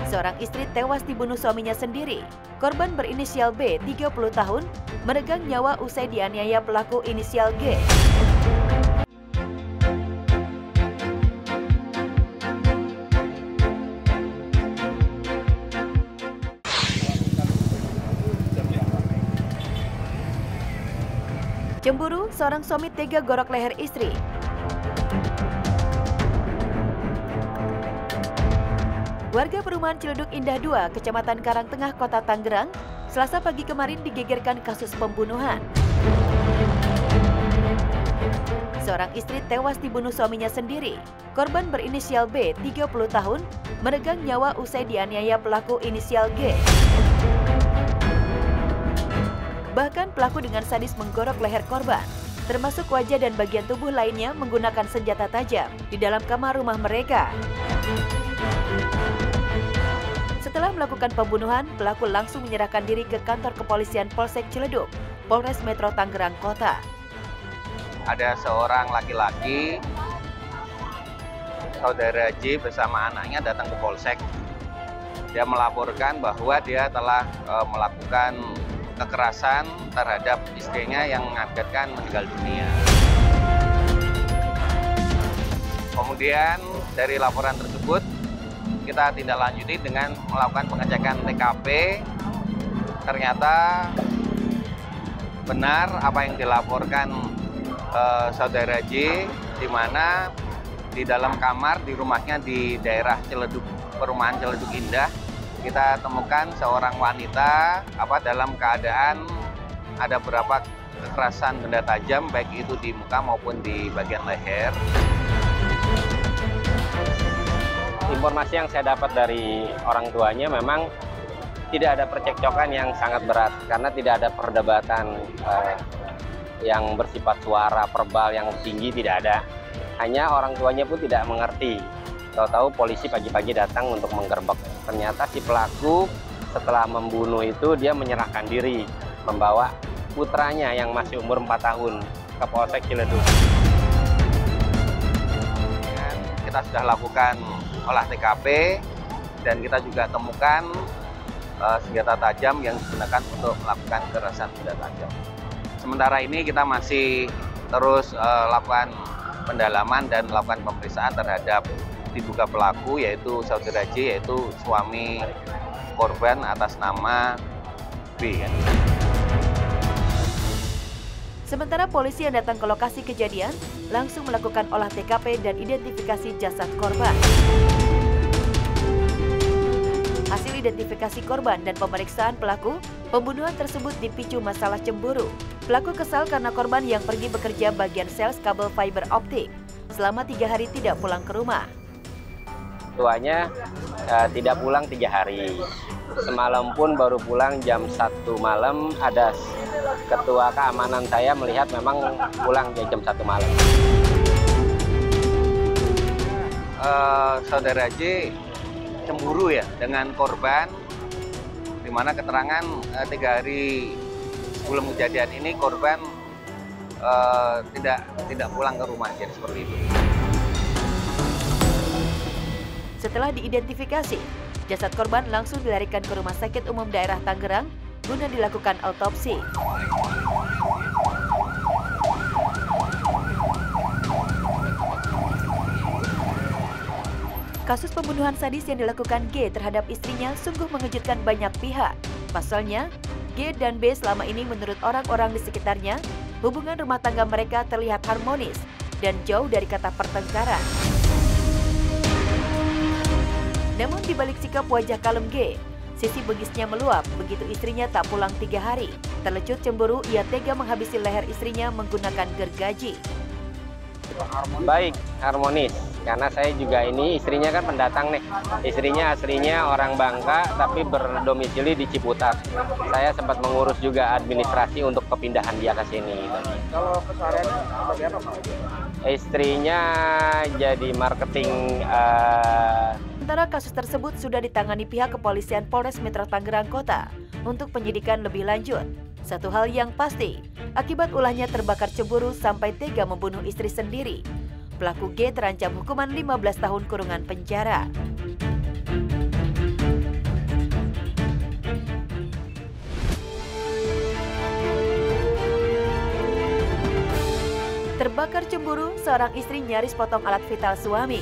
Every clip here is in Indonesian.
Seorang istri tewas dibunuh suaminya sendiri. Korban berinisial B, 30 tahun, meregang nyawa usai dianiaya pelaku inisial G. Cemburu, seorang suami tega gorok leher istri. Warga perumahan Ciledug Indah 2, Kecamatan Karangtengah, Kota Tangerang, Selasa pagi kemarin digegerkan kasus pembunuhan. Seorang istri tewas dibunuh suaminya sendiri. Korban berinisial B, 30 tahun, meregang nyawa usai dianiaya pelaku inisial G. Bahkan pelaku dengan sadis menggorok leher korban, termasuk wajah dan bagian tubuh lainnya menggunakan senjata tajam di dalam kamar rumah mereka. Setelah melakukan pembunuhan, pelaku langsung menyerahkan diri ke kantor kepolisian Polsek Ciledug, Polres Metro Tangerang Kota. Ada seorang laki-laki, saudara J bersama anaknya datang ke Polsek. Dia melaporkan bahwa dia telah melakukan kekerasan terhadap istrinya yang mengakibatkan meninggal dunia. Kemudian dari laporan tersebut kita tindak lanjuti dengan melakukan pengecekan TKP. Ternyata benar apa yang dilaporkan saudara J, di mana di dalam kamar di rumahnya di daerah Ciledug, perumahan Ciledug Indah, kita temukan seorang wanita dalam keadaan ada beberapa kekerasan benda tajam baik itu di muka maupun di bagian leher. Informasi yang saya dapat dari orang tuanya memang tidak ada percekcokan yang sangat berat karena tidak ada perdebatan yang bersifat suara verbal yang tinggi, tidak ada. Hanya orang tuanya pun tidak mengerti. Tahu-tahu polisi pagi-pagi datang untuk menggerbek. Ternyata si pelaku setelah membunuh itu dia menyerahkan diri, membawa putranya yang masih umur 4 tahun ke Polsek Ciledug. Kita sudah lakukan olah TKP dan kita juga temukan senjata tajam yang digunakan untuk melakukan kekerasan benda tajam. Sementara ini kita masih terus lakukan pendalaman dan melakukan pemeriksaan terhadap diduga pelaku yaitu saudara J, yaitu suami korban atas nama B. Sementara polisi yang datang ke lokasi kejadian langsung melakukan olah TKP dan identifikasi jasad korban. Hasil identifikasi korban dan pemeriksaan pelaku, pembunuhan tersebut dipicu masalah cemburu. Pelaku kesal karena korban yang pergi bekerja bagian sales kabel fiber optik selama 3 hari tidak pulang ke rumah. Tuanya tidak pulang 3 hari. Semalam pun baru pulang jam 1 malam. Ada ketua keamanan saya melihat memang pulang jam 1 malam. Saudara J cemburu ya dengan korban, di mana keterangan 3 hari sebelum kejadian ini korban tidak pulang ke rumah, jadi seperti itu. Setelah diidentifikasi, jasad korban langsung dilarikan ke Rumah Sakit Umum Daerah Tangerang guna dilakukan autopsi. Kasus pembunuhan sadis yang dilakukan G terhadap istrinya sungguh mengejutkan banyak pihak. Pasalnya, G dan B selama ini menurut orang-orang di sekitarnya, hubungan rumah tangga mereka terlihat harmonis dan jauh dari kata pertengkaran. Namun di balik sikap wajah kalem G, sisi begisnya meluap begitu istrinya tak pulang 3 hari. Terlecut cemburu, ia tega menghabisi leher istrinya menggunakan gergaji. Baik, harmonis. Karena saya juga ini istrinya kan pendatang nih. Istrinya aslinya orang Bangka tapi berdomisili di Ciputat. Saya sempat mengurus juga administrasi untuk kepindahan dia ke sini. Kalau kesehariannya seperti apa, Pak? Istrinya jadi marketing. Sementara kasus tersebut sudah ditangani pihak kepolisian Polres Metro Tangerang Kota untuk penyidikan lebih lanjut. Satu hal yang pasti, akibat ulahnya terbakar cemburu sampai tega membunuh istri sendiri. Pelaku G terancam hukuman 15 tahun kurungan penjara. Terbakar cemburu, seorang istri nyaris potong alat vital suami.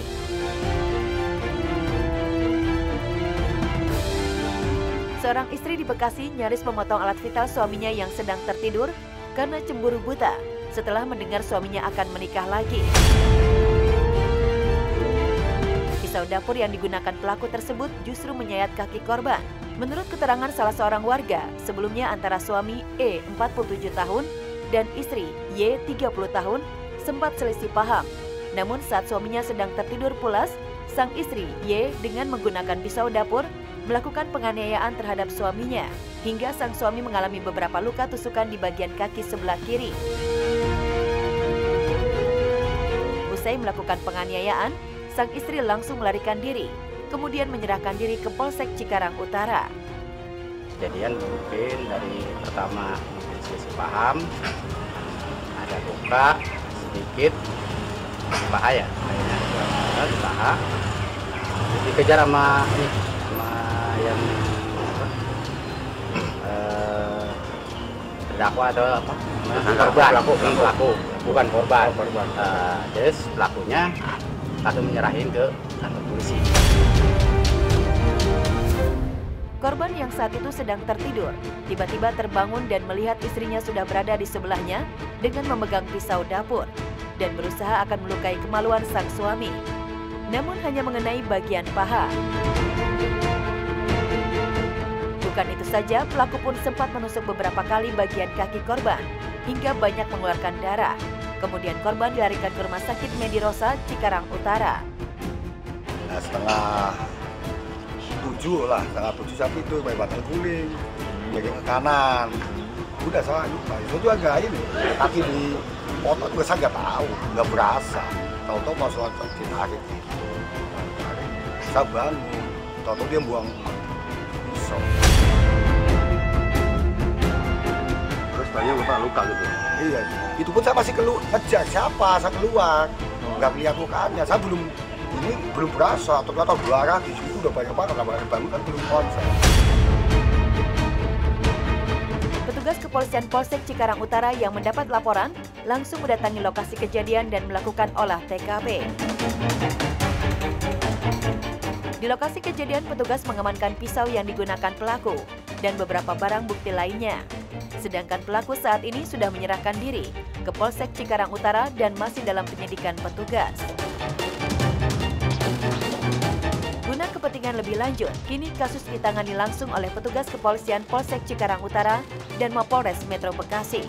Seorang istri di Bekasi nyaris memotong alat vital suaminya yang sedang tertidur karena cemburu buta setelah mendengar suaminya akan menikah lagi. Pisau dapur yang digunakan pelaku tersebut justru menyayat kaki korban. Menurut keterangan salah seorang warga, sebelumnya antara suami E, 47 tahun, dan istri Y, 30 tahun, sempat selisih paham. Namun saat suaminya sedang tertidur pulas, sang istri Y dengan menggunakan pisau dapur melakukan penganiayaan terhadap suaminya, hingga sang suami mengalami beberapa luka tusukan di bagian kaki sebelah kiri. Usai melakukan penganiayaan, sang istri langsung melarikan diri, kemudian menyerahkan diri ke Polsek Cikarang Utara. Kejadian mungkin dari pertama mungkin selisih paham, ada luka sedikit, bahaya, ditahan, dikejar sama yang terdakwa atau apa? Pelaku, bukan korban. Terus pelakunya langsung menyerahin ke kantor polisi. Korban yang saat itu sedang tertidur, tiba-tiba terbangun dan melihat istrinya sudah berada di sebelahnya dengan memegang pisau dapur dan berusaha akan melukai kemaluan sang suami. Namun hanya mengenai bagian paha. Bukan itu saja, pelaku pun sempat menusuk beberapa kali bagian kaki korban hingga banyak mengeluarkan darah. Kemudian korban dilarikan ke Rumah Sakit Medirosa, Cikarang Utara. Nah, setengah 7 saat itu pakai batang guling, bagian ke kanan. Udah saya lupa, itu juga agak ini, kaki di otot gue saya nggak tahu, nggak berasa. Tahu-tahu masuk ditarik gitu. Saya bangun, tahu-tahu dia buang pisau. Terus tanya luka gitu? Iya, itu pun saya masih ngejar siapa, saya keluar. Nggak lihat mukanya, saya belum berasa, ternyata darah di situ udah banyak banget, bangun kan belum konsen. Petugas kepolisian Polsek Cikarang Utara yang mendapat laporan langsung mendatangi lokasi kejadian dan melakukan olah TKP. Di lokasi kejadian, petugas mengamankan pisau yang digunakan pelaku dan beberapa barang bukti lainnya. Sedangkan pelaku saat ini sudah menyerahkan diri ke Polsek Cikarang Utara dan masih dalam penyidikan petugas. Guna kepentingan lebih lanjut, kini kasus ditangani langsung oleh petugas kepolisian Polsek Cikarang Utara dan Mapolres Metro Bekasi.